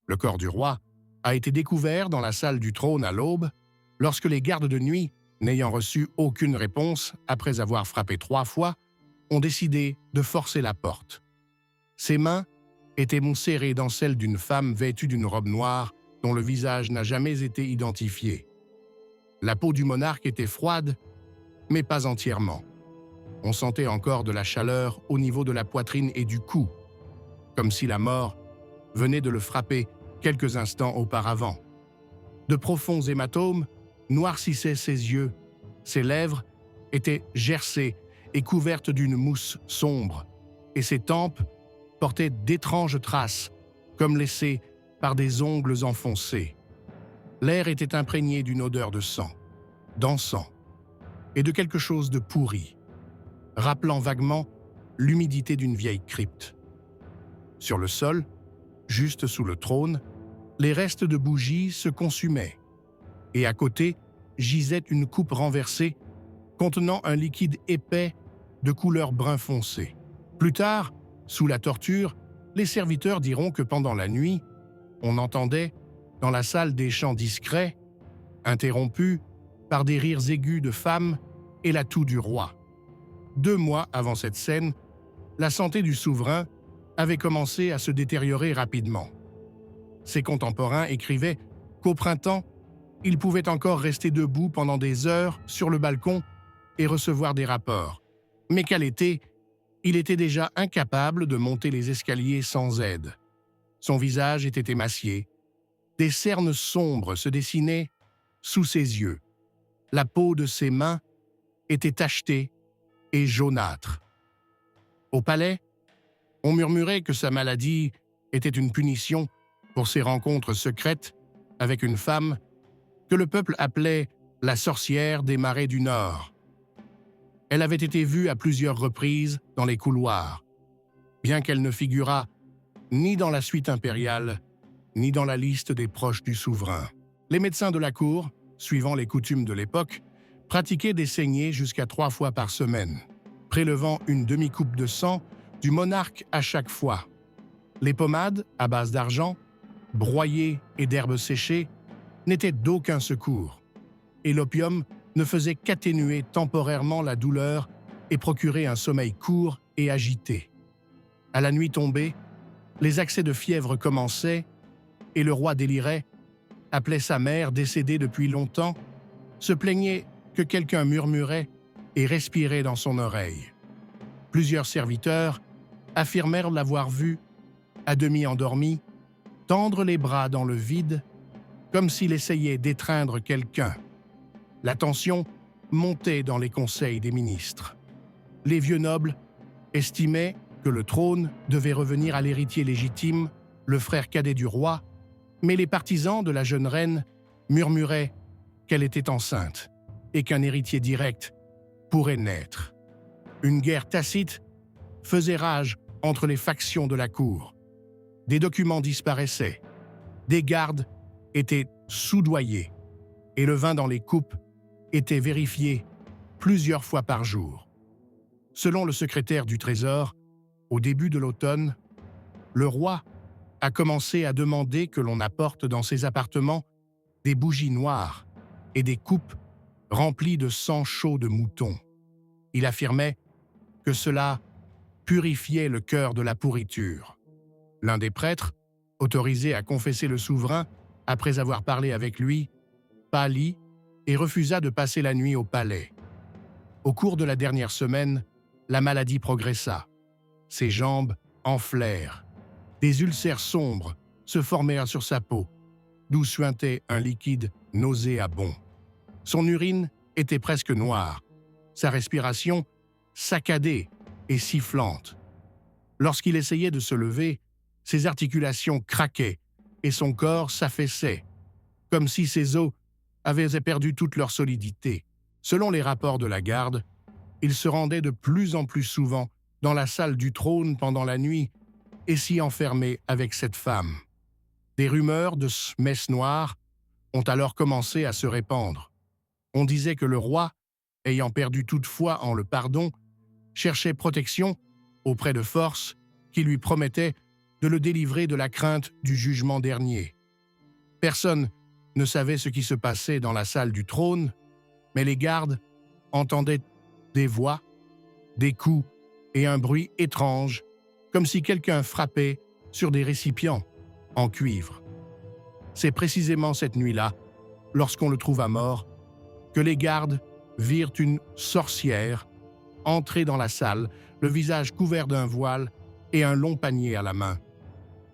Le corps du roi a été découvert dans la salle du trône à l'aube, lorsque les gardes de nuit, n'ayant reçu aucune réponse après avoir frappé 3 fois, ont décidé de forcer la porte. Ses mains étaient serrées dans celles d'une femme vêtue d'une robe noire dont le visage n'a jamais été identifié. La peau du monarque était froide, mais pas entièrement. On sentait encore de la chaleur au niveau de la poitrine et du cou, comme si la mort venait de le frapper quelques instants auparavant. De profonds hématomes noircissaient ses yeux, ses lèvres étaient gercées et couvertes d'une mousse sombre, et ses tempes portaient d'étranges traces, comme laissées par des ongles enfoncés. L'air était imprégné d'une odeur de sang, d'encens, et de quelque chose de pourri, rappelant vaguement l'humidité d'une vieille crypte. Sur le sol, juste sous le trône, les restes de bougies se consumaient, et à côté gisait une coupe renversée contenant un liquide épais de couleur brun foncé. Plus tard, sous la torture, les serviteurs diront que pendant la nuit, on entendait, dans la salle des chants discrets, interrompus par des rires aigus de femmes et la toux du roi. 2 mois avant cette scène, la santé du souverain avait commencé à se détériorer rapidement. Ses contemporains écrivaient qu'au printemps, il pouvait encore rester debout pendant des heures sur le balcon et recevoir des rapports, mais qu'à l'été, il était déjà incapable de monter les escaliers sans aide. Son visage était émacié, des cernes sombres se dessinaient sous ses yeux, la peau de ses mains était tachetée et jaunâtre. Au palais, on murmurait que sa maladie était une punition pour ses rencontres secrètes avec une femme que le peuple appelait la sorcière des marais du Nord. Elle avait été vue à plusieurs reprises dans les couloirs, bien qu'elle ne figurât ni dans la suite impériale, ni dans la liste des proches du souverain. Les médecins de la cour, suivant les coutumes de l'époque, pratiquaient des saignées jusqu'à 3 fois par semaine, prélevant une demi-coupe de sang du monarque à chaque fois. Les pommades, à base d'argent, broyées et d'herbes séchées, n'étaient d'aucun secours, et l'opium ne faisait qu'atténuer temporairement la douleur et procurer un sommeil court et agité. À la nuit tombée, les accès de fièvre commençaient et le roi délirait, appelait sa mère décédée depuis longtemps, se plaignait que quelqu'un murmurait et respirait dans son oreille. Plusieurs serviteurs affirmèrent l'avoir vu, à demi endormi, tendre les bras dans le vide, comme s'il essayait d'étreindre quelqu'un. La tension montait dans les conseils des ministres. Les vieux nobles estimaient que le trône devait revenir à l'héritier légitime, le frère cadet du roi, mais les partisans de la jeune reine murmuraient qu'elle était enceinte et qu'un héritier direct pourrait naître. Une guerre tacite faisait rage entre les factions de la cour. Des documents disparaissaient, des gardes étaient soudoyés et le vin dans les coupes était vérifié plusieurs fois par jour. Selon le secrétaire du Trésor, au début de l'automne, le roi a commencé à demander que l'on apporte dans ses appartements des bougies noires et des coupes remplies de sang chaud de mouton. Il affirmait que cela purifiait le cœur de la pourriture. L'un des prêtres, autorisé à confesser le souverain après avoir parlé avec lui, pâlit et refusa de passer la nuit au palais. Au cours de la dernière semaine, la maladie progressa. Ses jambes enflèrent. Des ulcères sombres se formèrent sur sa peau, d'où suintait un liquide nauséabond. Son urine était presque noire, sa respiration saccadée et sifflante. Lorsqu'il essayait de se lever, ses articulations craquaient et son corps s'affaissait, comme si ses os avaient perdu toute leur solidité. Selon les rapports de la garde, il se rendait de plus en plus souvent dans la salle du trône pendant la nuit et s'y enfermait avec cette femme. Des rumeurs de messe noire ont alors commencé à se répandre. On disait que le roi, ayant perdu toute foi en le pardon, cherchait protection auprès de forces qui lui promettaient de le délivrer de la crainte du jugement dernier. Personne ne savait ce qui se passait dans la salle du trône, mais les gardes entendaient des voix, des coups et un bruit étrange, comme si quelqu'un frappait sur des récipients en cuivre. C'est précisément cette nuit-là, lorsqu'on le trouva mort, que les gardes virent une sorcière entrer dans la salle, le visage couvert d'un voile et un long panier à la main.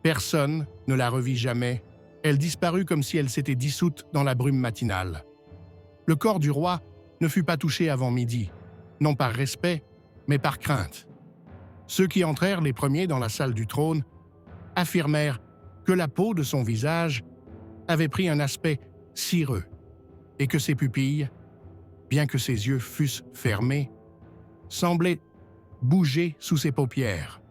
Personne ne la revit jamais. Elle disparut comme si elle s'était dissoute dans la brume matinale. Le corps du roi ne fut pas touché avant midi, non par respect, mais par crainte. Ceux qui entrèrent les premiers dans la salle du trône affirmèrent que la peau de son visage avait pris un aspect cireux et que ses pupilles, bien que ses yeux fussent fermés, semblaient bouger sous ses paupières.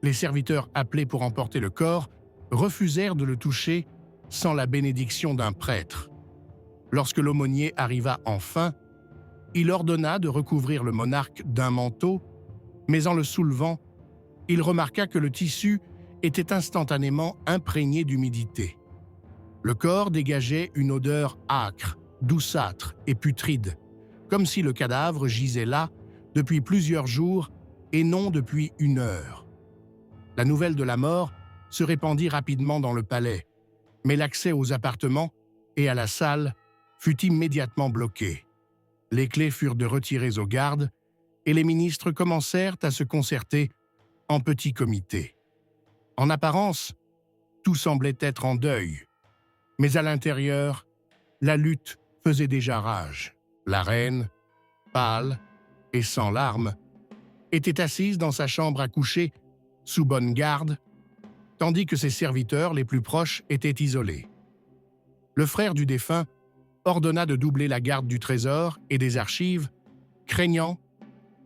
Les serviteurs appelés pour emporter le corps refusèrent de le toucher sans la bénédiction d'un prêtre. Lorsque l'aumônier arriva enfin, il ordonna de recouvrir le monarque d'un manteau, mais en le soulevant, il remarqua que le tissu était instantanément imprégné d'humidité. Le corps dégageait une odeur âcre, douceâtre et putride, comme si le cadavre gisait là depuis plusieurs jours et non depuis 1 heure. La nouvelle de la mort se répandit rapidement dans le palais, mais l'accès aux appartements et à la salle fut immédiatement bloqué. Les clés furent retirées aux gardes et les ministres commencèrent à se concerter en petits comités. En apparence, tout semblait être en deuil, mais à l'intérieur, la lutte faisait déjà rage. La reine, pâle et sans larmes, était assise dans sa chambre à coucher sous bonne garde, tandis que ses serviteurs les plus proches étaient isolés. Le frère du défunt ordonna de doubler la garde du trésor et des archives, craignant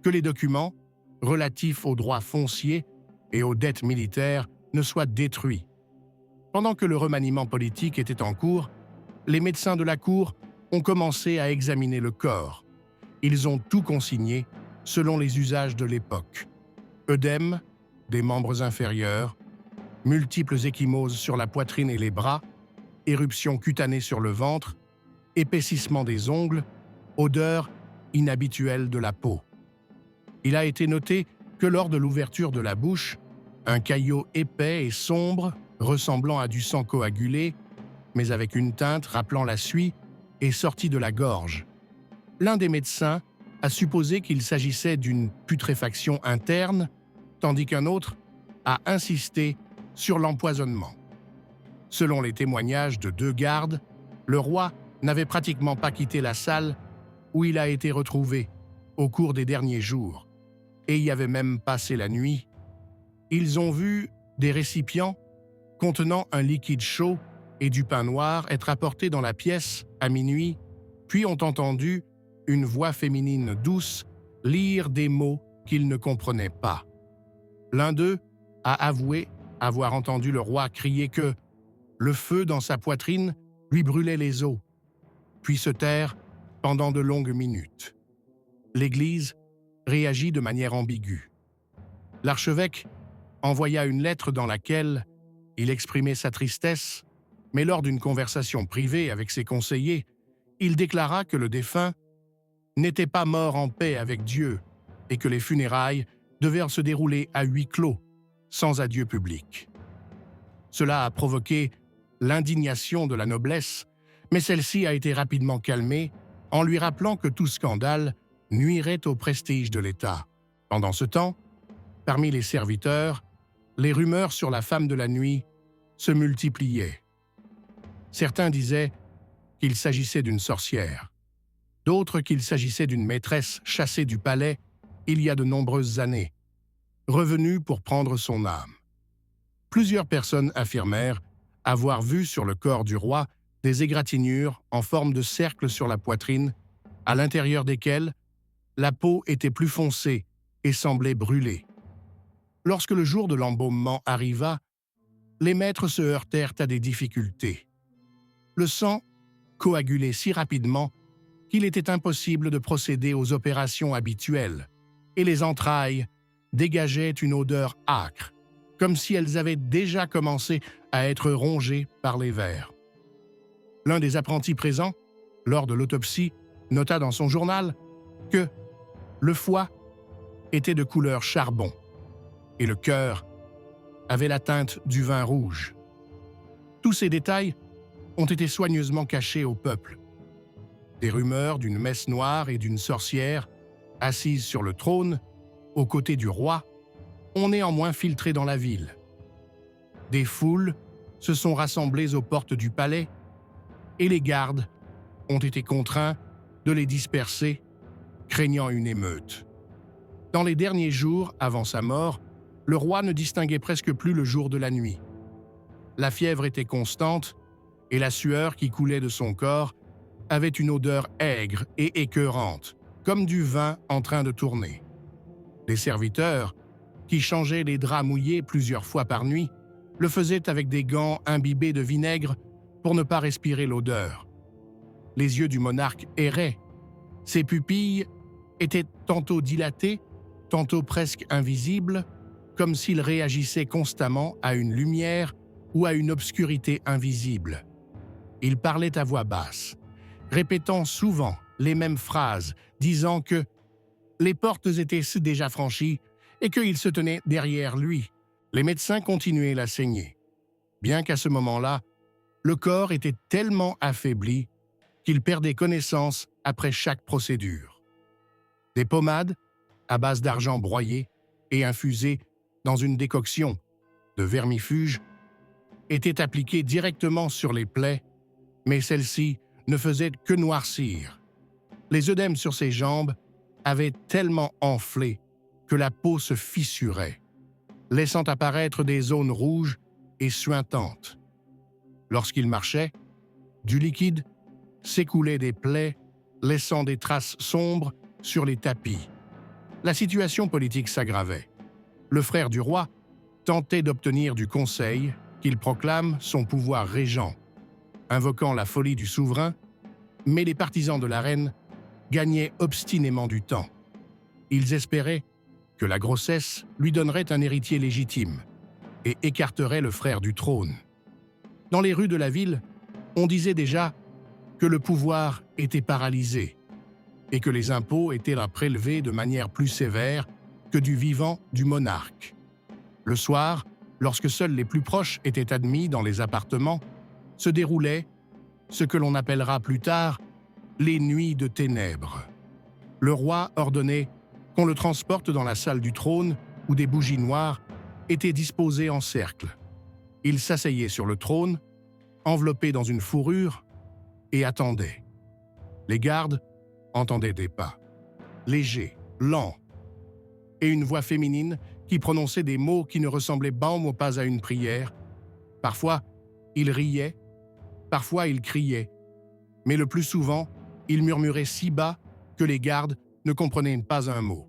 que les documents relatifs aux droits fonciers et aux dettes militaires ne soient détruits. Pendant que le remaniement politique était en cours, les médecins de la cour ont commencé à examiner le corps. Ils ont tout consigné selon les usages de l'époque. Œdème des membres inférieurs, multiples ecchymoses sur la poitrine et les bras, éruptions cutanées sur le ventre, épaississement des ongles, odeur inhabituelle de la peau. Il a été noté que lors de l'ouverture de la bouche, un caillot épais et sombre, ressemblant à du sang coagulé, mais avec une teinte rappelant la suie, est sorti de la gorge. L'un des médecins a supposé qu'il s'agissait d'une putréfaction interne, tandis qu'un autre a insisté sur l'empoisonnement. Selon les témoignages de 2 gardes, le roi n'avait pratiquement pas quitté la salle où il a été retrouvé au cours des derniers jours, et y avait même passé la nuit. Ils ont vu des récipients contenant un liquide chaud et du pain noir être apportés dans la pièce à minuit, puis ont entendu une voix féminine douce lire des mots qu'ils ne comprenaient pas. L'un d'eux a avoué avoir entendu le roi crier que le feu dans sa poitrine lui brûlait les os, puis se taire pendant de longues minutes. L'Église réagit de manière ambiguë. L'archevêque envoya une lettre dans laquelle il exprimait sa tristesse, mais lors d'une conversation privée avec ses conseillers, il déclara que le défunt n'était pas mort en paix avec Dieu et que les funérailles devaient se dérouler à huis clos, sans adieu public. Cela a provoqué l'indignation de la noblesse, mais celle-ci a été rapidement calmée en lui rappelant que tout scandale nuirait au prestige de l'État. Pendant ce temps, parmi les serviteurs, les rumeurs sur la femme de la nuit se multipliaient. Certains disaient qu'il s'agissait d'une sorcière, d'autres qu'il s'agissait d'une maîtresse chassée du palais il y a de nombreuses années, revenue pour prendre son âme. Plusieurs personnes affirmèrent avoir vu sur le corps du roi des égratignures en forme de cercle sur la poitrine, à l'intérieur desquelles la peau était plus foncée et semblait brûler. Lorsque le jour de l'embaumement arriva, les maîtres se heurtèrent à des difficultés. Le sang coagulait si rapidement qu'il était impossible de procéder aux opérations habituelles, et les entrailles dégageaient une odeur âcre. comme si elles avaient déjà commencé à être rongées par les vers. L'un des apprentis présents, lors de l'autopsie, nota dans son journal que le foie était de couleur charbon et le cœur avait la teinte du vin rouge. Tous ces détails ont été soigneusement cachés au peuple. Des rumeurs d'une messe noire et d'une sorcière, assise sur le trône, aux côtés du roi, ont néanmoins filtré dans la ville. Des foules se sont rassemblées aux portes du palais et les gardes ont été contraints de les disperser, craignant une émeute. Dans les derniers jours, avant sa mort, le roi ne distinguait presque plus le jour de la nuit. La fièvre était constante et la sueur qui coulait de son corps avait une odeur aigre et écœurante, comme du vin en train de tourner. Les serviteurs, qui changeaient les draps mouillés plusieurs fois par nuit, le faisaient avec des gants imbibés de vinaigre pour ne pas respirer l'odeur. Les yeux du monarque erraient. Ses pupilles étaient tantôt dilatées, tantôt presque invisibles, comme s'il réagissait constamment à une lumière ou à une obscurité invisible. Il parlait à voix basse, répétant souvent les mêmes phrases, disant que les portes étaient déjà franchies et qu'il se tenait derrière lui. Les médecins continuaient à saigner, bien qu'à ce moment-là, le corps était tellement affaibli qu'il perdait connaissance après chaque procédure. Des pommades, à base d'argent broyé et infusées dans une décoction de vermifuge, étaient appliquées directement sur les plaies, mais celles-ci ne faisaient que noircir. Les œdèmes sur ses jambes avaient tellement enflé que la peau se fissurait, laissant apparaître des zones rouges et suintantes. Lorsqu'il marchait, du liquide s'écoulait des plaies, laissant des traces sombres sur les tapis. La situation politique s'aggravait. Le frère du roi tentait d'obtenir du conseil qu'il proclame son pouvoir régent, invoquant la folie du souverain, mais les partisans de la reine gagnaient obstinément du temps. Ils espéraient que la grossesse lui donnerait un héritier légitime et écarterait le frère du trône. Dans les rues de la ville, on disait déjà que le pouvoir était paralysé et que les impôts étaient à prélever de manière plus sévère que du vivant du monarque. Le soir, lorsque seuls les plus proches étaient admis dans les appartements, se déroulaient ce que l'on appellera plus tard les nuits de ténèbres. Le roi ordonnait qu'on le transporte dans la salle du trône où des bougies noires étaient disposées en cercle. Il s'asseyait sur le trône, enveloppé dans une fourrure, et attendait. Les gardes entendaient des pas, légers, lents, et une voix féminine qui prononçait des mots qui ne ressemblaient baume pas à une prière. Parfois, il riait, parfois il criait, mais le plus souvent, il murmurait si bas que les gardes ne comprenaient pas un mot.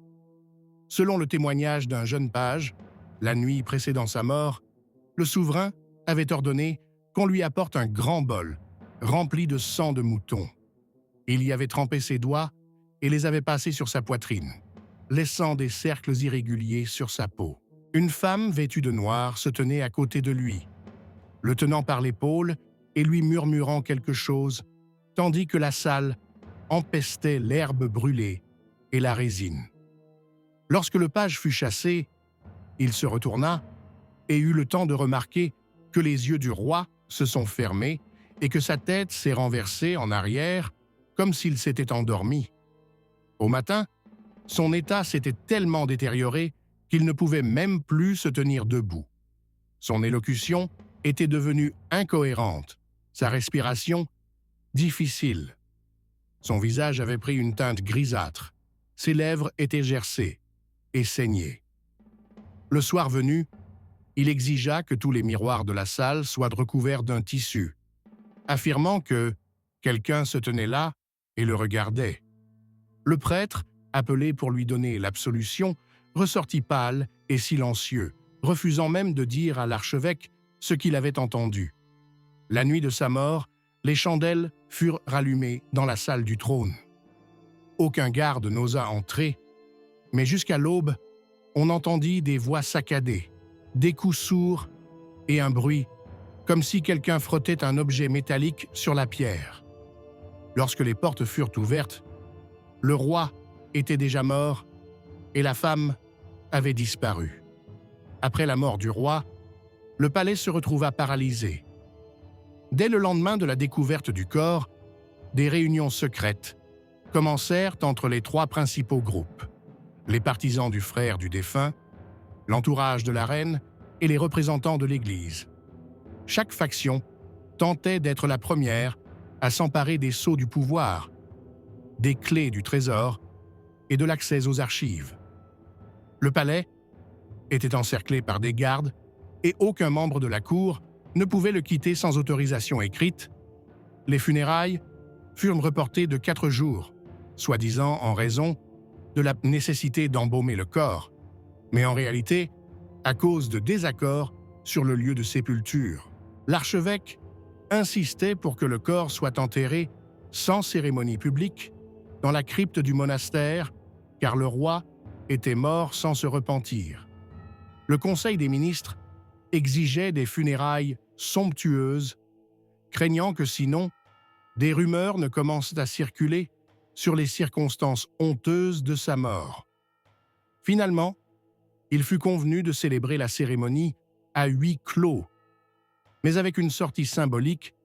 Selon le témoignage d'un jeune page, la nuit précédant sa mort, le souverain avait ordonné qu'on lui apporte un grand bol, rempli de sang de mouton. Il y avait trempé ses doigts et les avait passés sur sa poitrine, laissant des cercles irréguliers sur sa peau. Une femme vêtue de noir se tenait à côté de lui, le tenant par l'épaule et lui murmurant quelque chose, tandis que la salle empestait l'herbe brûlée et la résine. Lorsque le page fut chassé, il se retourna et eut le temps de remarquer que les yeux du roi se sont fermés et que sa tête s'est renversée en arrière comme s'il s'était endormi. Au matin, son état s'était tellement détérioré qu'il ne pouvait même plus se tenir debout. Son élocution était devenue incohérente, sa respiration difficile. Son visage avait pris une teinte grisâtre, ses lèvres étaient gercées et saignées. Le soir venu, il exigea que tous les miroirs de la salle soient recouverts d'un tissu, affirmant que quelqu'un se tenait là et le regardait. Le prêtre, appelé pour lui donner l'absolution, ressortit pâle et silencieux, refusant même de dire à l'archevêque ce qu'il avait entendu. La nuit de sa mort, les chandelles furent rallumées dans la salle du trône. Aucun garde n'osa entrer, mais jusqu'à l'aube, on entendit des voix saccadées, des coups sourds et un bruit, comme si quelqu'un frottait un objet métallique sur la pierre. Lorsque les portes furent ouvertes, le roi était déjà mort et la femme avait disparu. Après la mort du roi, le palais se retrouva paralysé. Dès le lendemain de la découverte du corps, des réunions secrètes commencèrent entre les trois principaux groupes: les partisans du frère du défunt, l'entourage de la reine et les représentants de l'Église. Chaque faction tentait d'être la première à s'emparer des sceaux du pouvoir, des clés du trésor et de l'accès aux archives. Le palais était encerclé par des gardes et aucun membre de la cour ne pouvait le quitter sans autorisation écrite. Les funérailles furent reportées de 4 jours, soi-disant en raison de la nécessité d'embaumer le corps, mais en réalité, à cause de désaccords sur le lieu de sépulture. L'archevêque insistait pour que le corps soit enterré sans cérémonie publique dans la crypte du monastère, car le roi était mort sans se repentir. Le Conseil des ministres exigeait des funérailles somptueuses, craignant que sinon, des rumeurs ne commencent à circuler sur les circonstances honteuses de sa mort. Finalement, il fut convenu de célébrer la cérémonie à huis clos, mais avec une sortie symbolique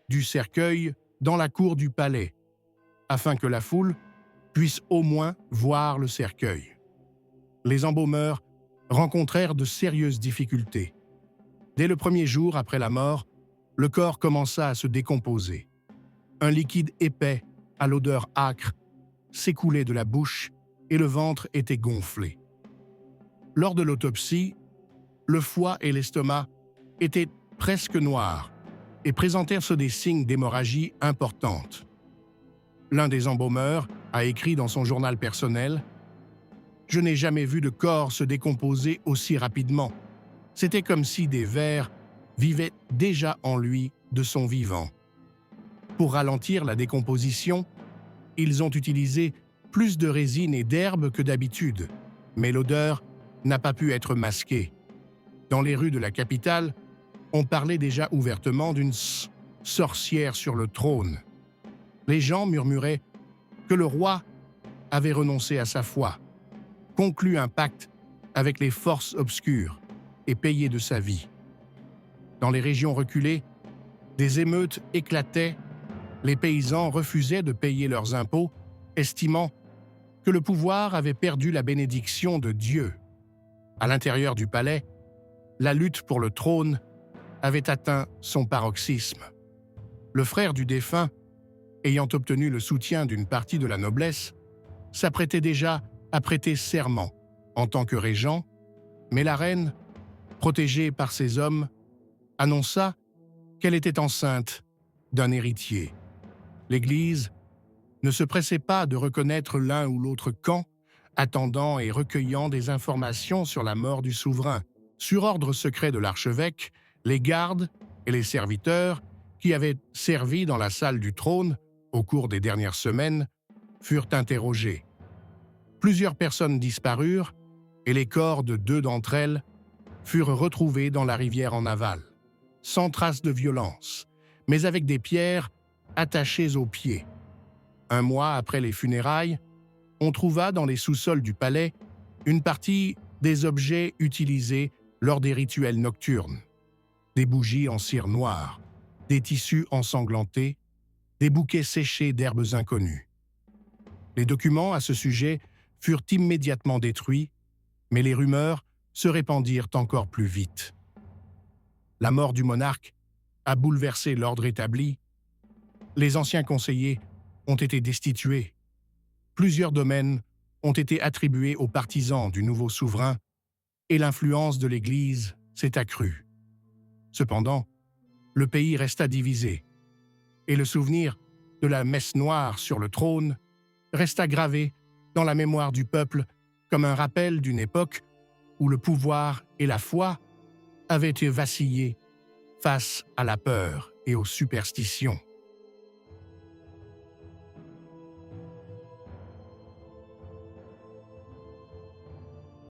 du cercueil dans la cour du palais, afin que la foule puisse au moins voir le cercueil. Les embaumeurs rencontrèrent de sérieuses difficultés. Dès le premier jour après la mort, le corps commença à se décomposer. Un liquide épais, à l'odeur âcre, s'écoulait de la bouche et le ventre était gonflé. Lors de l'autopsie, le foie et l'estomac étaient presque noirs et présentèrent des signes d'hémorragie importante. L'un des embaumeurs a écrit dans son journal personnel « Je n'ai jamais vu de corps se décomposer aussi rapidement. C'était comme si des vers vivaient déjà en lui de son vivant. » Pour ralentir la décomposition, ils ont utilisé plus de résine et d'herbe que d'habitude, mais l'odeur n'a pas pu être masquée. Dans les rues de la capitale, on parlait déjà ouvertement d'une sorcière sur le trône. Les gens murmuraient que le roi avait renoncé à sa foi, conclu un pacte avec les forces obscures et payé de sa vie. Dans les régions reculées, des émeutes éclataient. Les paysans refusaient de payer leurs impôts, estimant que le pouvoir avait perdu la bénédiction de Dieu. À l'intérieur du palais, la lutte pour le trône avait atteint son paroxysme. Le frère du défunt, ayant obtenu le soutien d'une partie de la noblesse, s'apprêtait déjà à prêter serment en tant que régent, mais la reine, protégée par ses hommes, annonça qu'elle était enceinte d'un héritier. L'Église ne se pressait pas de reconnaître l'un ou l'autre camp, attendant et recueillant des informations sur la mort du souverain. Sur ordre secret de l'archevêque, les gardes et les serviteurs qui avaient servi dans la salle du trône au cours des dernières semaines furent interrogés. Plusieurs personnes disparurent et les corps de 2 d'entre elles furent retrouvés dans la rivière en aval, sans trace de violence, mais avec des pierres attachées aux pieds. 1 mois après les funérailles, on trouva dans les sous-sols du palais une partie des objets utilisés lors des rituels nocturnes. Des bougies en cire noire, des tissus ensanglantés, des bouquets séchés d'herbes inconnues. Les documents à ce sujet furent immédiatement détruits, mais les rumeurs se répandirent encore plus vite. La mort du monarque a bouleversé l'ordre établi. Les anciens conseillers ont été destitués. Plusieurs domaines ont été attribués aux partisans du nouveau souverain et l'influence de l'Église s'est accrue. Cependant, le pays resta divisé et le souvenir de la messe noire sur le trône resta gravé dans la mémoire du peuple comme un rappel d'une époque où le pouvoir et la foi avaient vacillé face à la peur et aux superstitions.